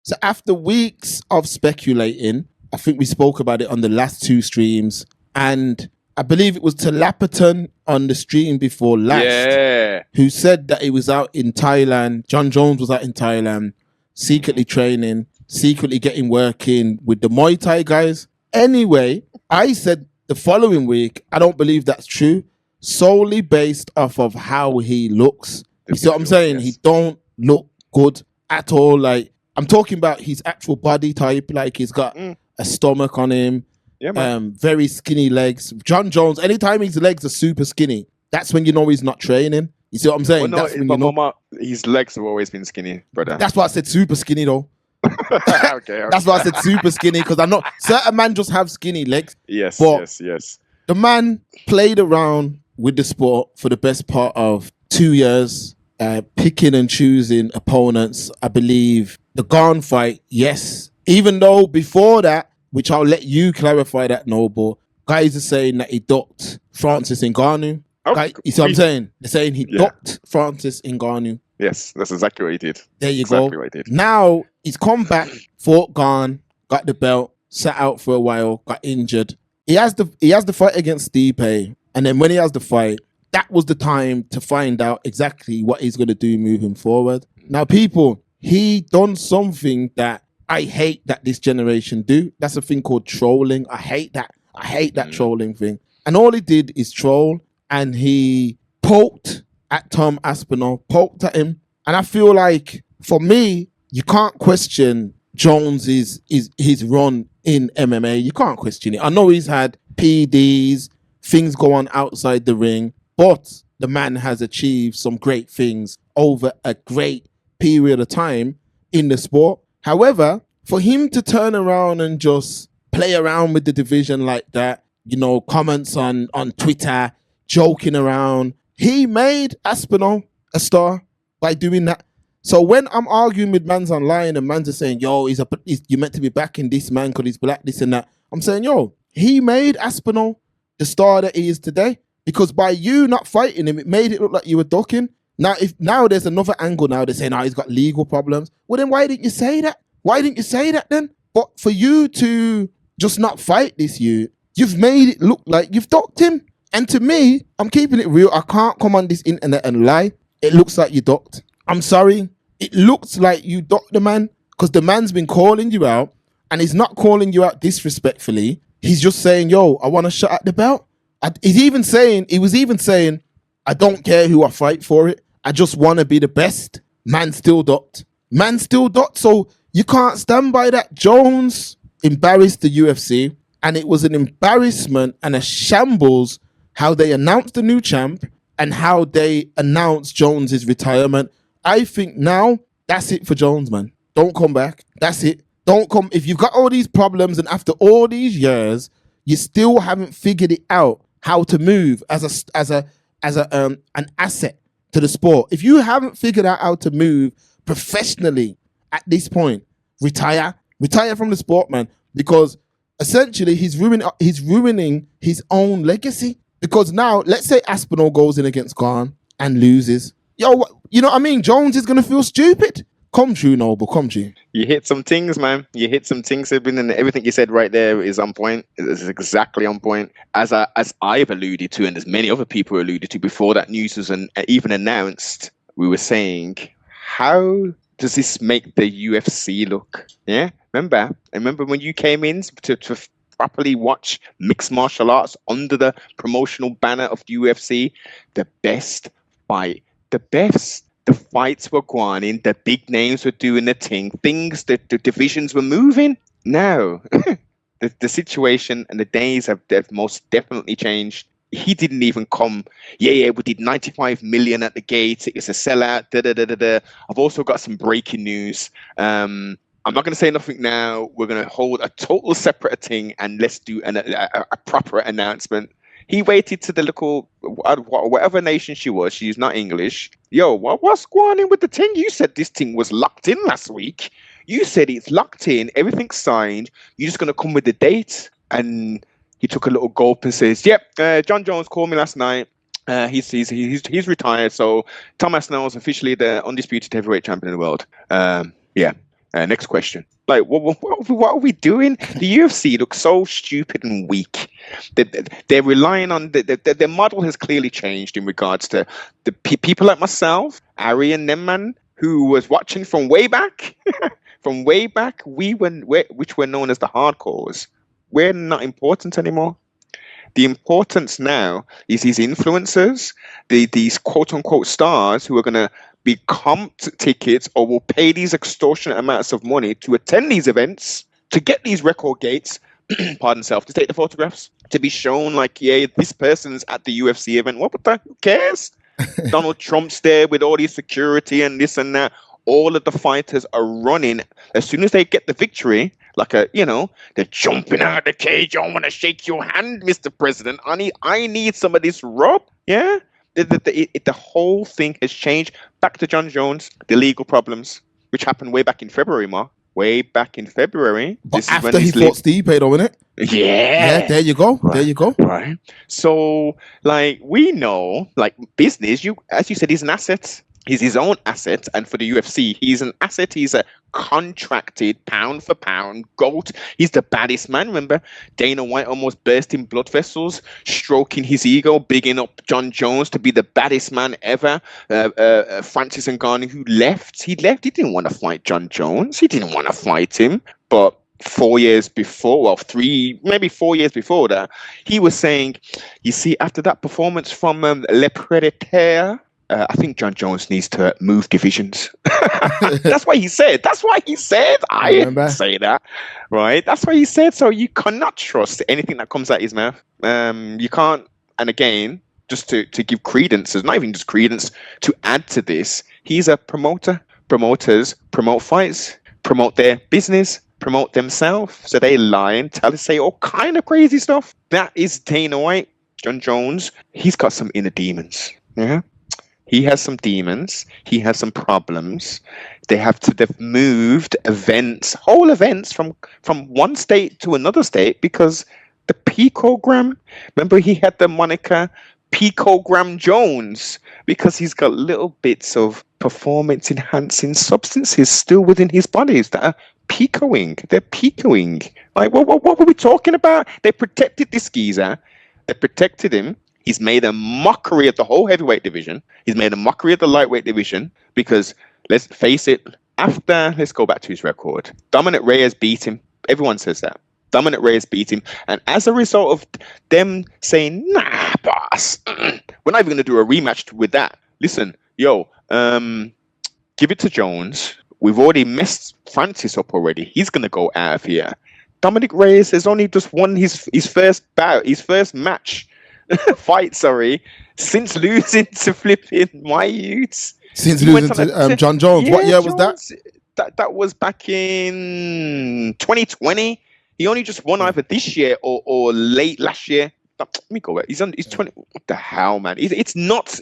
So after weeks of speculating, I think we spoke about it on the last two streams, and I believe it was Talapaton on the stream before last who said that he was out in Thailand. Jon Jones was out in Thailand, secretly training, secretly getting working with the Muay Thai guys. Anyway, I said the following week, I don't believe that's true, solely based off of how he looks. You see what I'm saying? Yes. He don't look good at all. Like, I'm talking about his actual body type. Like, he's got a stomach on him, very skinny legs. Jon Jones, anytime his legs are super skinny, that's when you know he's not training. You see what I'm saying? Well, no, that's when you know. His legs have always been skinny, brother. That's why I said super skinny, though. Okay. That's why I said super skinny, because I'm not. Certain men just have skinny legs. Yes. The man played around with the sport for the best part of 2 years, picking and choosing opponents. I believe the Garn fight, yes. Even though before that, which I'll let you clarify that, Noble, guys are saying that he ducked Francis Ngannou. You see what I'm saying? They're saying he ducked Francis Ngannou. Yes, that's exactly what he did. There you go. Now he's come back, fought Garn, got the belt, sat out for a while, got injured. He has the fight against Stipe, and then when he has the fight, that was the time to find out exactly what he's going to do moving forward. Now, people, he done something that I hate that this generation do. That's a thing called trolling. I hate that. I hate that trolling thing. And all he did is troll, and he poked at Tom Aspinall, poked at him. And I feel like, for me, you can't question Jones's his run in MMA. You can't question it. I know he's had PDs, things go on outside the ring, but the man has achieved some great things over a great period of time in the sport. However, for him to turn around and just play around with the division like that, you know, comments on Twitter, joking around, he made Aspinall a star by doing that. So when I'm arguing with mans online and mans are saying, yo, you're meant to be backing this man because he's black, this and that, I'm saying, yo, he made Aspinall the star that he is today, because by you not fighting him, it made it look like you were ducking. Now there's another angle now. They're saying, he's got legal problems. Well, then why didn't you say that? Why didn't you say that then? But for you to just not fight this you've made it look like you've ducked him. And to me, I'm keeping it real. I can't come on this internet and lie. It looks like you ducked. I'm sorry. It looks like you ducked the man, because the man's been calling you out, and he's not calling you out disrespectfully. He's just saying, yo, I want a shot at the belt. He was even saying, I don't care who I fight for it. I just want to be the best. Man still ducked. So you can't stand by that. Jones embarrassed the UFC, and it was an embarrassment and a shambles how they announced the new champ and how they announced Jones's retirement. I think now that's it for Jones, man. Don't come back. That's it. Don't come. If you've got all these problems and after all these years, you still haven't figured it out how to move as an asset to the sport. If you haven't figured out how to move professionally at this point, retire from the sport, man, because essentially he's ruining his own legacy. Because now, let's say Aspinall goes in against Garn and loses. Yo, you know what I mean? Jones is going to feel stupid. Come true, Noble. Come true. You hit some things, man. You hit some things, Ibn, and everything you said right there is on point. It's exactly on point. As I've alluded to, and as many other people alluded to before that news was even announced, we were saying, how does this make the UFC look? Yeah? Remember when you came in to properly watch mixed martial arts under the promotional banner of the UFC? The best fight. The best. The fights were going in, the big names were doing the thing, the divisions were moving. Now, the situation and the days have most definitely changed. He didn't even come, we did 95 million at the gate, it's a sellout, I've also got some breaking news. I'm not going to say nothing now. We're going to hold a total separate thing and let's do a proper announcement. He waited to the local, whatever nation she was. She's not English. Yo, what's going on with the thing? You said this thing was locked in last week. You said it's locked in. Everything's signed. You're just going to come with the date. And he took a little gulp and says, yep, Jon Jones called me last night. He's retired. So Tom Aspinall is officially the undisputed heavyweight champion of the world. Next question. Like, what are we doing? The UFC looks so stupid and weak. They're relying on their model has clearly changed in regards to the people like myself, Ari and them man, who was watching from way back. From way back, which were known as the hardcores. We're not important anymore. The importance now is these influencers, these quote unquote stars who are going to be comped tickets or will pay these extortionate amounts of money to attend these events, to get these record gates, pardon self, to take the photographs, to be shown like, yeah, this person's at the UFC event. What the? Who cares? Donald Trump's there with all these security and this and that. All of the fighters are running as soon as they get the victory. Like they're jumping out of the cage. I want to shake your hand, Mr. President. I need some of this rub. Yeah, the whole thing has changed. Back to Jon Jones, the legal problems, which happened way back in February, Mark. Way back in February. But after he fought Stipe, though, innit? Yeah. There you go. Right. There you go. Right. So, like, we know, like, business, as you said, he's an asset. He's his own asset, and for the UFC, he's an asset. He's a contracted pound for pound GOAT. He's the baddest man. Remember, Dana White almost burst in blood vessels, stroking his ego, bigging up Jon Jones to be the baddest man ever. Francis Ngannou, who left. He didn't want to fight Jon Jones. He didn't want to fight him, but 4 years before, maybe 4 years before that, he was saying, you see, after that performance from Le Predator, I think Jon Jones needs to move divisions. That's what he said. I didn't say that, right? That's what he said. So you cannot trust anything that comes out his mouth. You can't. And again, just to give credence, it's not even just credence, to add to this, he's a promoter. Promoters promote fights, promote their business, promote themselves. So they lie and say all kind of crazy stuff. That is Dana White. Jon Jones, he's got some inner demons. Yeah. He has some demons. He has some problems. They've moved whole events from one state to another state because the picogram. Remember, he had the moniker Picogram Jones because he's got little bits of performance-enhancing substances still within his bodies that are picoing. They're picoing. Like, what were we talking about? They protected this geezer. They protected him. He's made a mockery of the whole heavyweight division. He's made a mockery of the lightweight division because, let's face it, let's go back to his record. Dominic Reyes beat him. Everyone says that. Dominic Reyes beat him. And as a result of them saying, nah, boss, we're not even going to do a rematch with that. Listen, give it to Jones. We've already messed Francis up already. He's going to go out of here. Dominic Reyes has only just won his first match. Since losing to flipping my youths. Since losing to Jon Jones. What year was that? That was back in 2020. He only just won either this year or late last year. Let me go. He's 20. What the hell, man? It's not.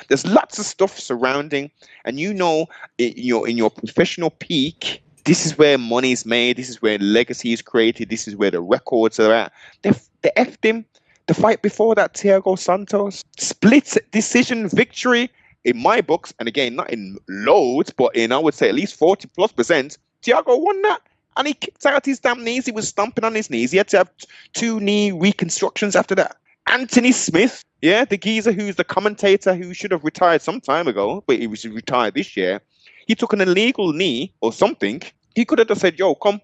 There's lots of stuff surrounding, and in your professional peak, this is where money's made. This is where legacy is created. This is where the records are at. They effed him. The fight before that, Thiago Santos, split decision victory in my books, and again, not in loads, but in, I would say, at least 40+%. Thiago won that, and he kicked out his damn knees. He was stomping on his knees. He had to have 2 knee reconstructions after that. Anthony Smith, the geezer who's the commentator who should have retired some time ago, but he was retired this year. He took an illegal knee or something. He could have just said, yo, come,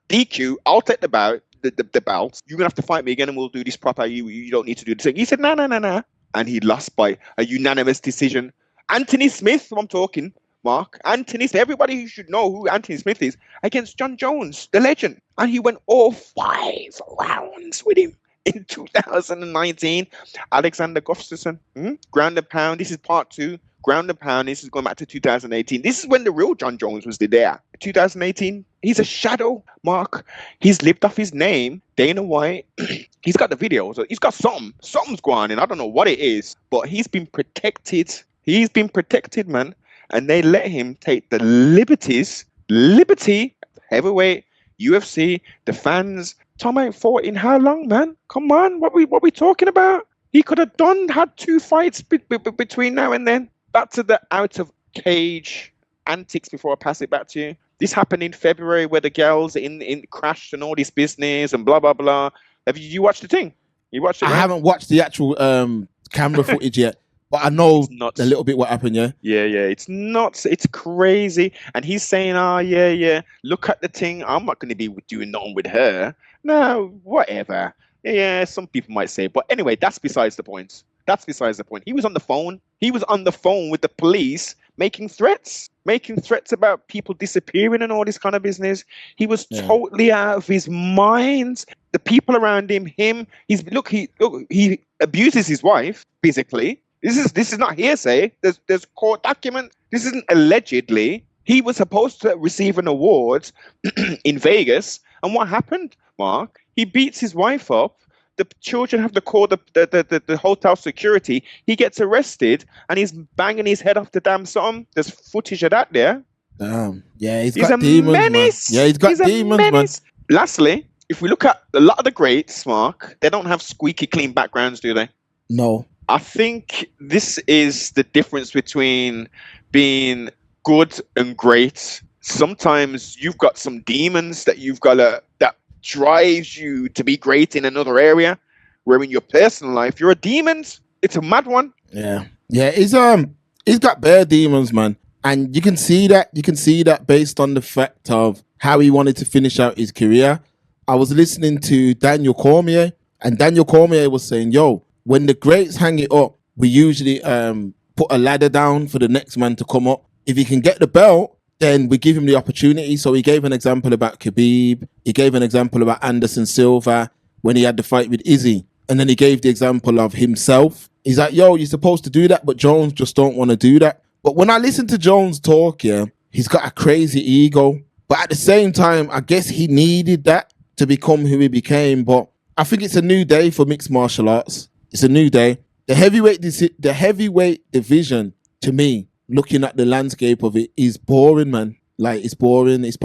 DQ, I'll take the bout. The belt. You're gonna have to fight me again, and we'll do this proper. You don't need to do this thing. He said, no, and he lost by a unanimous decision. Anthony Smith, who I'm talking, Mark. Anthony Smith. Everybody who should know who Anthony Smith is, against Jon Jones, the legend, and he went all 5 rounds with him in 2019. Alexander Gustafsson, ground and pound. This is part 2. Ground and pound. This is going back to 2018. This is when the real Jon Jones was there. 2018. He's a shadow, Mark. He's lived off his name, Dana White. He's got the videos. He's got something. Something's going on. I don't know what it is, but he's been protected. He's been protected, man. And they let him take the liberty, heavyweight, UFC, the fans. Tom ain't fought in how long, man? Come on. What we talking about? He could have had 2 fights between now and then. Back to the out of cage antics before I pass it back to you. This happened in February where the girls in crashed and all this business and blah blah blah. Have you watched the thing? You watched it, I right? haven't watched the actual camera footage yet, but I know It's nuts. a little bit what happened. Yeah. Yeah, it's nuts. It's crazy. And he's saying, "Oh, yeah. Look at the thing. I'm not going to be doing nothing with her. No, whatever." Yeah, some people might say, but anyway, that's besides the point. That's besides the point. He was on the phone. He was on the phone with the police, making threats about people disappearing and all this kind of business. He was totally out of his mind. The people around him, he abuses his wife physically. This is not hearsay. There's court document. This isn't allegedly. He was supposed to receive an award in Vegas, and what happened, Mark? He beats his wife up. The children have to call the hotel security. He gets arrested, and he's banging his head off the damn something. There's footage of that there. Damn. Yeah, he's He's got a demons, menace. man. Yeah, he's got demons, man. Lastly, if we look at a lot of the greats, Mark, they don't have squeaky clean backgrounds, do they? No. I think this is the difference between being good and great. Sometimes you've got some demons that that drives you to be great in another area, where in your personal life you're a demon. It's a mad one. Yeah. He's got bare demons, man, and you can see that. You can see that based on the fact of how he wanted to finish out his career. I was listening to Daniel Cormier, and Daniel Cormier was saying, "Yo, when the greats hang it up, we usually put a ladder down for the next man to come up. If he can get the belt, then we give him the opportunity." So he gave an example about Khabib. He gave an example about Anderson Silva when he had the fight with Izzy. And then he gave the example of himself. He's like, yo, you're supposed to do that, but Jones just don't want to do that. But when I listen to Jones talk, yeah, he's got a crazy ego. But at the same time, I guess he needed that to become who he became. But I think it's a new day for mixed martial arts. It's a new day. The heavyweight division, to me, looking at the landscape of it, is boring, man. Like, it's boring. It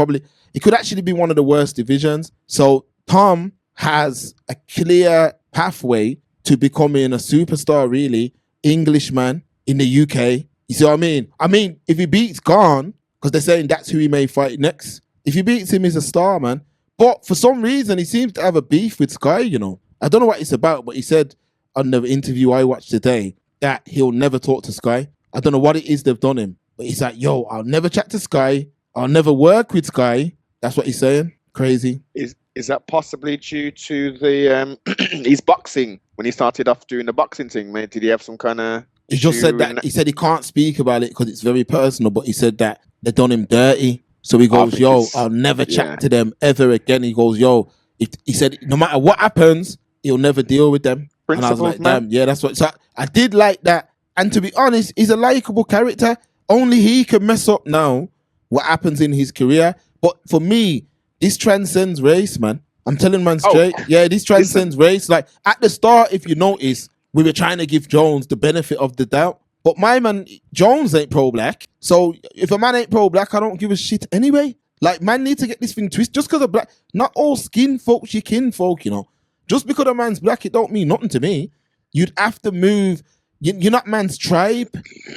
could actually be one of the worst divisions. So Tom has a clear pathway to becoming a superstar, really, Englishman in the UK. You see what I mean? I mean, if he beats Garn, because they're saying that's who he may fight next, if he beats him, he's a star, man. But for some reason, he seems to have a beef with Sky, you know. I don't know what it's about, but he said on the interview I watched today that he'll never talk to Sky. I don't know what it is they've done him, but he's like, yo, I'll never chat to Sky. I'll never work with Sky. That's what he's saying. Crazy. Is that possibly due to the his boxing? When he started off doing the boxing thing, mate, did he have some kind of... He just said that, he said he can't speak about it because it's very personal, but he said that they done him dirty. So he goes, yo, I'll never chat to them ever again. He goes, yo, he said, no matter what happens, he'll never deal with them. And I was like, damn, yeah, that's what... So I did like that. And to be honest, he's a likable character. Only he can mess up now what happens in his career. But for me, this transcends race, man. I'm telling man straight. Yeah, this transcends race. Like, at the start, if you notice, we were trying to give Jones the benefit of the doubt. But my man, Jones ain't pro-black. So if a man ain't pro-black, I don't give a shit anyway. Like, man need to get this thing twisted. Just because of black, not all skin folks, your kin folk, you know. Just because a man's black, it don't mean nothing to me. You'd have to move. You're not man's tribe.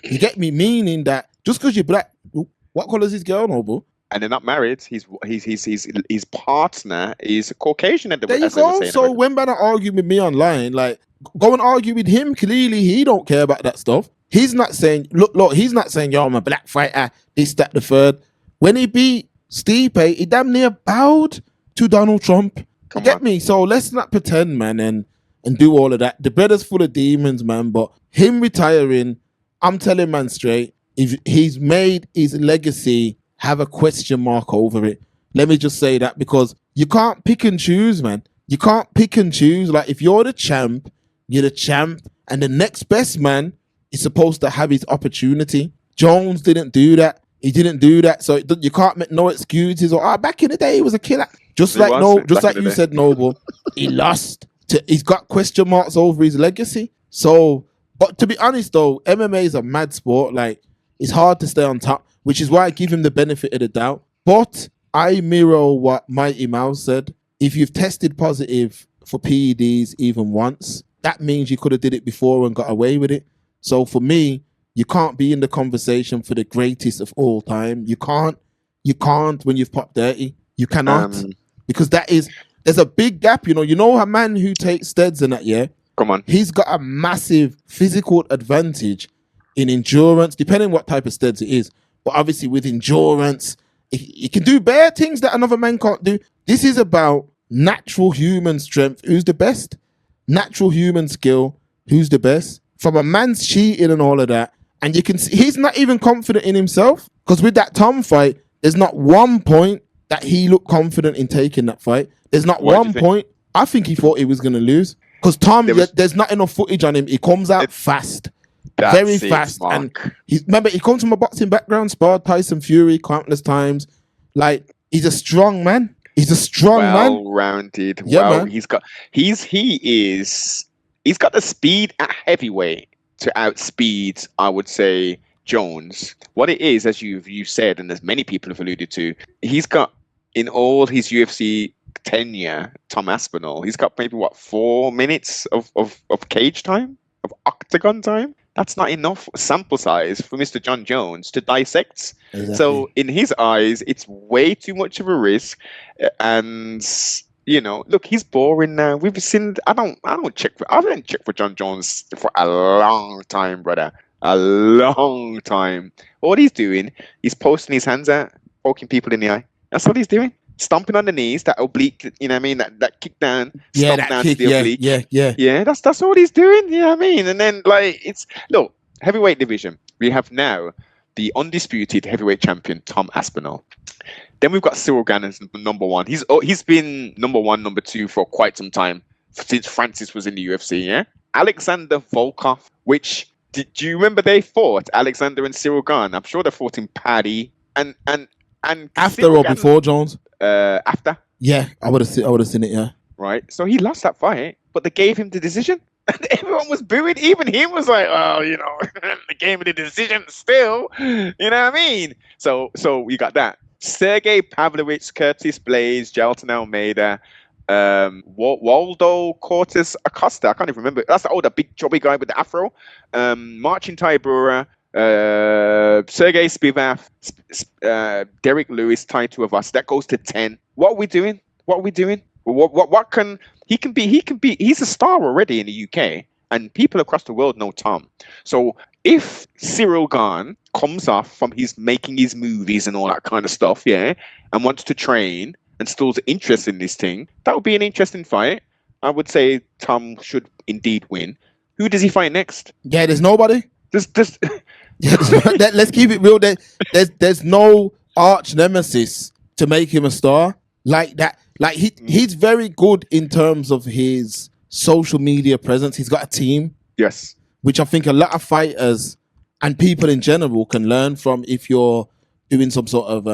You get me? Meaning that just because you're black, what color is his girl, Noble? And they're not married. His partner is a Caucasian. There you go. So when man argue with me online, like, go and argue with him. Clearly, he don't care about that stuff. He's not saying, look, he's not saying, yo, I'm a black fighter, this, that, the third. When he beat Stipe, he damn near bowed to Donald Trump. Get me? So let's not pretend, man, and do all of that. The brother's full of demons, man, but him retiring, I'm telling man straight, if he's made his legacy have a question mark over it. Let me just say that, because you can't pick and choose, man. You can't pick and choose. Like, if you're the champ, you're the champ, and the next best man is supposed to have his opportunity. Jones didn't do that. He didn't do that. So you can't make no excuses. Or back in the day, he was a killer. Just like you said, Noble, he lost. He's got question marks over his legacy. So, but to be honest though, MMA is a mad sport. Like, it's hard to stay on top, which is why I give him the benefit of the doubt. But I mirror what Mighty Mouse said. If you've tested positive for PEDs even once, that means you could have did it before and got away with it. So for me, you can't be in the conversation for the greatest of all time. You can't, You can't when you've popped 30. You cannot. Um, Because there's a big gap, you know a man who takes steads and that, yeah? Come on. He's got a massive physical advantage in endurance, depending what type of steads it is. But obviously with endurance, he can do bare things that another man can't do. This is about natural human strength. Who's the best? Natural human skill. Who's the best? From a man's cheating and all of that. And you can see he's not even confident in himself. Because with that Tom fight, there's not one point that he looked confident in taking that fight. There's not one point. I think he thought he was going to lose. Because Tom, there's not enough footage on him. He comes out fast. Very fast. And remember, he comes from a boxing background, sparred Tyson Fury countless times. Like, he's a strong man. He's a strong man. Well-rounded. Yeah, man. He's got the speed at heavyweight to outspeed, I would say, Jones. What it is, as you said, and as many people have alluded to, he's got, in all his UFC tenure, Tom Aspinall, he's got maybe 4 minutes of cage time, of octagon time. That's not enough sample size for Mr. Jon Jones to dissect. Exactly. So in his eyes, it's way too much of a risk. And look, he's boring now. We've seen. I haven't checked for Jon Jones for a long time, brother. A long time. All he's doing is posting his hands out, poking people in the eye. That's what he's doing. Stomping on the knees, that oblique, you know what I mean? That kick down, stomp down to the oblique. Yeah, that's all he's doing, you know what I mean? And then, look, heavyweight division. We have now the undisputed heavyweight champion, Tom Aspinall. Then we've got Cyril Gane as number one. He's been number one, number two for quite some time, since Francis was in the UFC, yeah? Alexander Volkov, which, do you remember they fought, Alexander and Cyril Gane? I'm sure they fought in Paddy. And after or before Jones? After. Yeah, I would have seen it, yeah. Right. So he lost that fight, but they gave him the decision. And everyone was booing. Even he was like, oh, they gave him the decision still. You know what I mean? So you got that. Sergey Pavlovich, Curtis Blaze, Jalton Almeida, Waldo Cortes Acosta. I can't even remember. That's the big chubby guy with the afro. Marcin Tybura, Sergey Spivak, Derek Lewis, Taito Avas. That goes to 10. What are we doing? What can be? He's a star already in the UK, and people across the world know Tom. So if Cyril Gane comes off from making his movies and all that kind of stuff, yeah, and wants to train and still interested in this thing, that would be an interesting fight. I would say Tom should indeed win. Who does he fight next? Yeah, there's nobody. Let's keep it real. There's no arch nemesis to make him a star like that. Like he's very good in terms of his social media presence. He's got a team. Yes. Which I think a lot of fighters and people in general can learn from if you're doing some sort of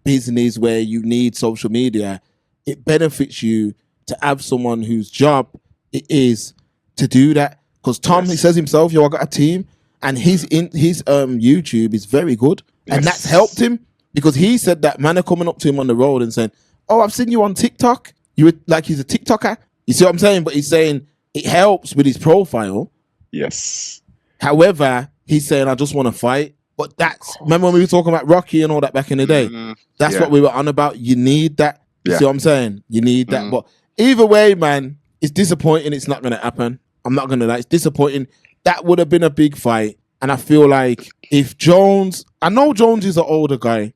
business where you need social media. It benefits you to have someone whose job it is to do that. Because Tom, he says himself, I got a team, and his YouTube is very good. And that's helped him because he said that man are coming up to him on the road and saying, oh, I've seen you on TikTok. You were like, he's a TikToker. You see what I'm saying? But he's saying it helps with his profile. Yes. However, he's saying, I just want to fight. But remember when we were talking about Rocky and all that back in the day? That's what we were on about. You need that. You see what I'm saying? You need that. But either way, man, it's disappointing. It's not going to happen. I'm not going to lie. It's disappointing. That would have been a big fight. And I feel like if Jones, I know Jones is an older guy.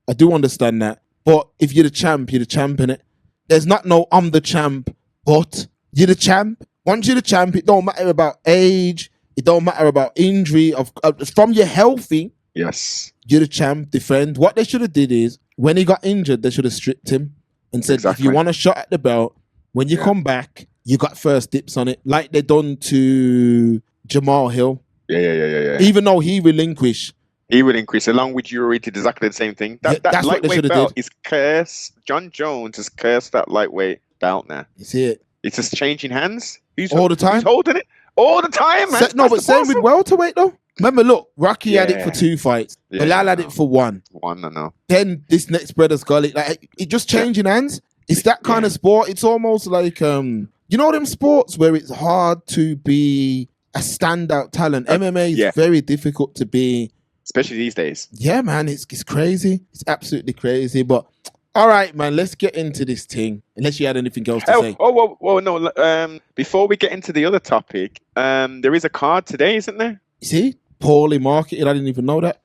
I do understand that. But if you're the champ, innit? There's not no I'm the champ, but you're the champ. Once you're the champ, it don't matter about age. It don't matter about injury. From you're healthy, yes, you're the champ, defend. What they should have did is, when he got injured, they should have stripped him and said, if you want a shot at the belt, when you come back, you got first dips on it. Like they done to Jamal Hill. Yeah. Even though he relinquished. Along with Yuri, did exactly the same thing. That lightweight belt is cursed. Jon Jones has cursed that lightweight belt now. You see it? It's just changing hands. All the time? Who's holding it? All the time, man. But same with welterweight, though. Remember, look, Rocky had it for 2 fights. Bilal had it for 1. No. Then this next brother's got it. Like, it just changing hands. It's that kind of sport. It's almost like, you know them sports where it's hard to be a standout talent. MMA is very difficult to be especially these days. Yeah, man, it's crazy. It's absolutely crazy. But all right, man, let's get into this thing. Unless you had anything else to say. No. Before we get into the other topic, there is a card today, isn't there? See, poorly marketed. I didn't even know that.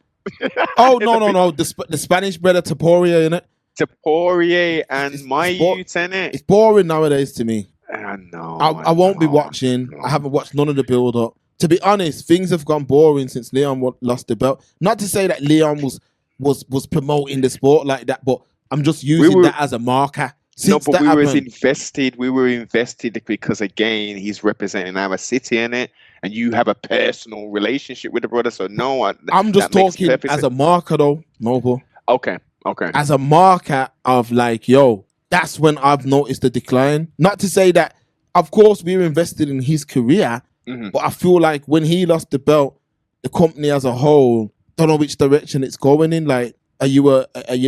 Oh no. The Spanish brother Taporia, innit? Taporia and Mayu, innit? It's boring nowadays to me. No, I won't be watching. I haven't watched none of the build up. To be honest, things have gone boring since Leon lost the belt. Not to say that Leon was promoting the sport like that, but I'm just using that as a marker. We were invested because again, he's representing our city, innit? And you have a personal relationship with the brother. So no, I'm just talking as a marker though, Noble. Okay. As a marker of like, yo, that's when I've noticed the decline. Not to say that, of course, we were invested in his career, but I feel like when he lost the belt, the company as a whole don't know which direction it's going in. Like, are you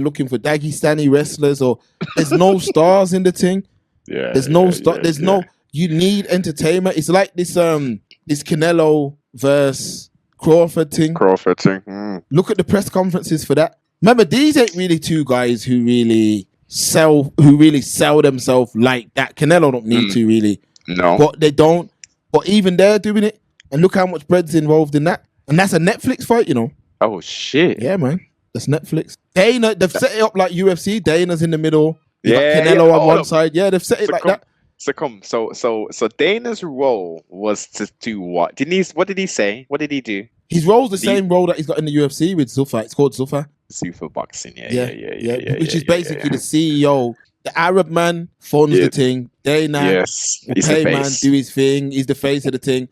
looking for Dagestani wrestlers, or there's no stars in the thing? Yeah, there's no star. There's no. You need entertainment. It's like this Canelo versus Crawford thing. Look at the press conferences for that. Remember, these ain't really two guys who really sell themselves like that. Canelo don't need to really. No. But they don't. But even they're doing it. And look how much bread's involved in that. And that's a Netflix fight, you know. Oh, shit. Yeah, man. That's Netflix. Dana, they've set it up like UFC. Dana's in the middle. Canelo on one side. Yeah, they've set it like that. So Dana's role was to do what? What did he say? What did he do? His role's the same role that he's got in the UFC with Zuffa. It's called Zuffa. Zuffa boxing, which is basically the CEO. The Arab man funds the thing. Dana, the pay man, do his thing. He's the face of the thing.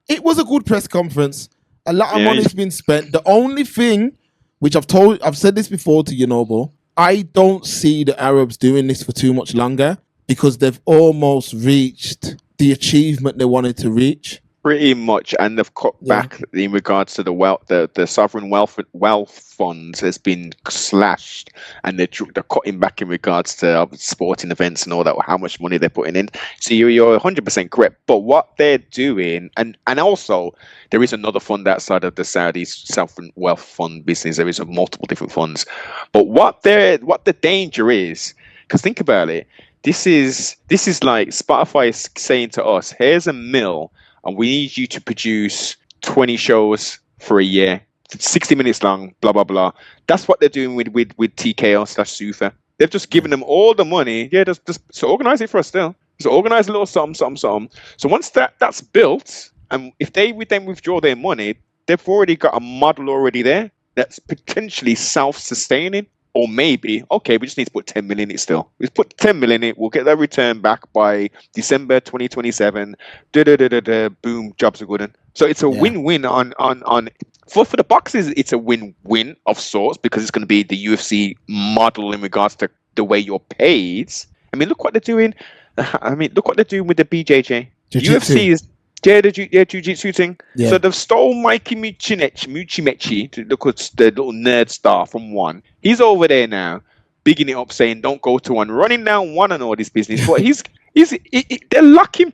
It was a good press conference. A lot of money's been spent. The only thing, which I've said this before to you, Noble, I don't see the Arabs doing this for too much longer because they've almost reached the achievement they wanted to reach. Pretty much, and they've cut back in regards to the wealth. The sovereign wealth funds has been slashed, and they're cutting back in regards to sporting events and all that. How much money they're putting in. So you're 100% correct. But what they're doing, and also there is another fund outside of the Saudi sovereign wealth fund business. There is multiple different funds. But what the danger is, because think about it. This is like Spotify is saying to us, here's a mill. And we need you to produce 20 shows for a year, 60 minutes long, blah, blah, blah. That's what they're doing with TKO/Zuffa. They've just given them all the money. Yeah, just so organize it for us still. So organize a little something. So once that's built, and if they would then withdraw their money, they've already got a model already there that's potentially self-sustaining. Or maybe, okay, we just need to put 10 million in it still. We put 10 million in it. We'll get that return back by December 2027. Boom, jobs are good. So it's a win-win on for the boxers. It's a win-win of sorts because it's going to be the UFC model in regards to the way you're paid. I mean, look what they're doing. Look what they're doing with the BJJ. UFC is the jiu-jitsu thing. Yeah. So they've stole Mikey Muchimechi, to look at the little nerd star from One. He's over there now, bigging it up, saying, don't go to One, running down One and all this business. But they're locking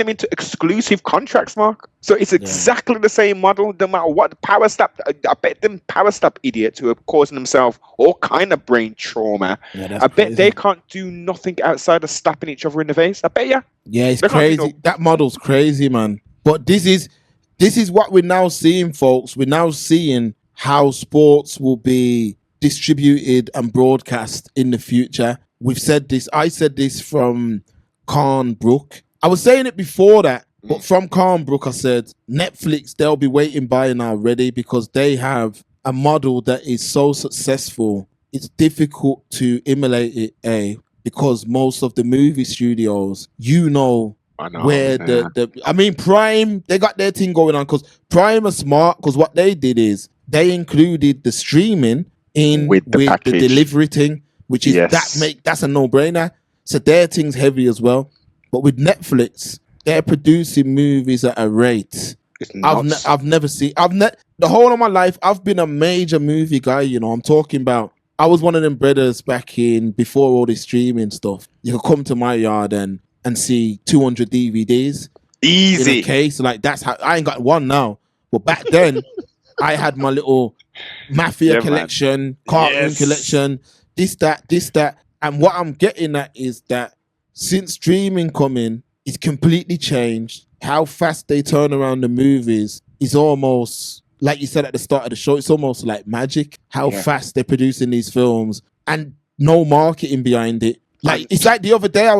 him into exclusive contracts, Mark. So it's exactly the same model, no matter what. Power slap, I bet them power slap idiots who are causing themselves all kind of brain trauma. Yeah, I bet they can't do nothing outside of slapping each other in the face. I bet you. Yeah, it's crazy. That model's crazy, man. But this is what we're now seeing, folks. We're now seeing how sports will be distributed and broadcast in the future. We've said this. I said this from Khan Brook. I was saying it before that, but from Khan Brook, I said Netflix, they'll be waiting by now already because they have a model that is so successful. It's difficult to emulate it, because most of the movie studios, where Prime, they got their thing going on because Prime are smart because what they did is they included the streaming in with the delivery thing, which is that's a no-brainer. So their thing's heavy as well. But with Netflix, they're producing movies at a rate I've never seen. The whole of my life, I've been a major movie guy. I'm talking about. I was one of them brothers back in before all this streaming stuff. You could come to my yard and see 200 DVDs easy in a case. Like that's how I ain't got one now. But back then, I had my little mafia Yeah, collection, cartoon Yes. collection, this, that. And what I'm getting at is that since streaming coming, it's completely changed. How fast they turn around the movies is almost, like you said at the start of the show, it's almost like magic. How Yeah. fast they're producing these films and no marketing behind it. Like, it's like the other day I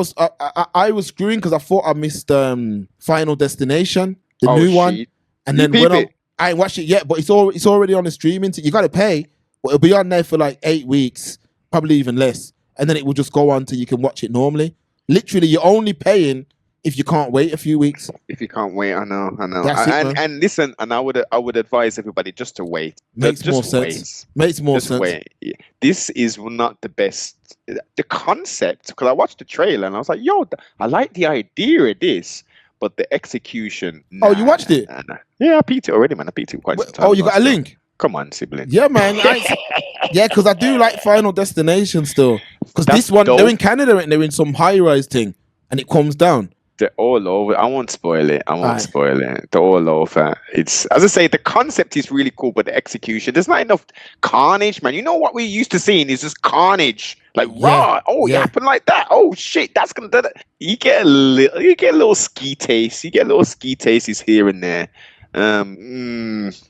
was screwing because I thought I missed Final Destination, the new one. shit. And You then peep when it? I ain't watched it yet, but it's already on the streaming. You got to pay, but it'll be on there for like 8 weeks, probably even less. And then it will just go on till you can watch it normally. Literally, you're only paying if you can't wait a few weeks. If you can't wait, I know. That's it, man. And listen, and I would advise everybody just to wait. Makes Just more sense. wait. Makes more Just sense. wait. Yeah. This is not the best. The concept, because I watched the trailer and I was like, yo, I like the idea of this, but the execution. Oh, you watched it? Nah. Yeah, I peeped it already, man. I peeped it quite some time Oh, you ago, got a so- link? Come on, sibling. Yeah, man. Yeah, because I do like Final Destination still. Because That's this one, dope. they're in Canada and they're in some high-rise thing, and it comes down. They're all over. I won't spoil it. Aye. Spoil it. They're all over. It's, as I say, the concept is really cool, but the execution, there's not enough carnage, man. You know what we're used to seeing is just carnage. Like, raw. Oh, it happened like that. Oh shit, that's gonna do that. You get a little ski taste. You get little ski tastes here and there.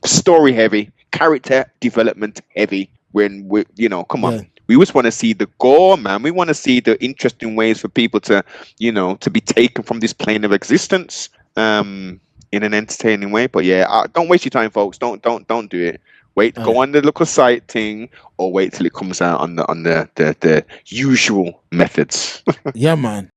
Story heavy, character development heavy. When we, come on. Yeah. We just want to see the gore, man. We want to see the interesting ways for people to, to be taken from this plane of existence, in an entertaining way. But yeah, don't waste your time, folks. Don't do it. Wait, go on the local site thing, or wait till it comes out on the usual methods. Yeah, man.